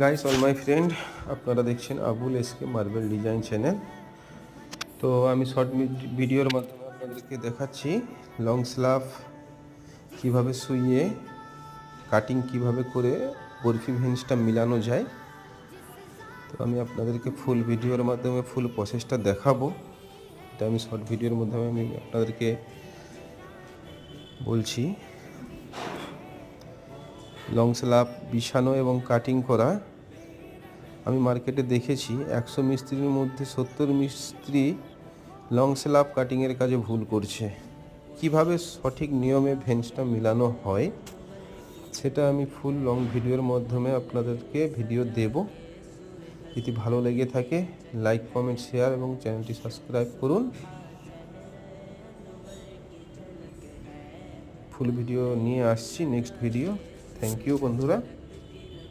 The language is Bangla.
গাইস অল মাই ফ্রেন্ড, আপনারা দেখছেন Abul SK marble design channel. তো আমি শর্ট ভিডিওর মাধ্যমে আপনাদেরকে দেখাচ্ছি লং স্লাভ কীভাবে শুইয়ে কাটিং কিভাবে করে বরফি ভেন্সটা মিলানো যায়। তো আমি আপনাদেরকে ফুল ভিডিওর মাধ্যমে ফুল প্রসেসটা দেখাবো। এটা আমি শর্ট ভিডিওর মাধ্যমে আমি আপনাদেরকে বলছি। লং স্লাভ বিছানো এবং কাটিং করা আমি মার্কেটে দেখেছি 100 মিস্ত্রির মধ্যে 70 মিস্ত্রি লং স্লাভ কাটিংয়ের কাজে ভুল করছে। কিভাবে সঠিক নিয়মে ভেন্সটা মিলানো হয় সেটা আমি ফুল লং ভিডিওর মাধ্যমে আপনাদেরকে ভিডিও দেব। যদি ভালো লেগে থাকে লাইক কমেন্ট শেয়ার এবং চ্যানেলটি সাবস্ক্রাইব করুন। ফুল ভিডিও নিয়ে আসছি নেক্সট ভিডিও। থ্যাংক ইউ বন্ধুরা।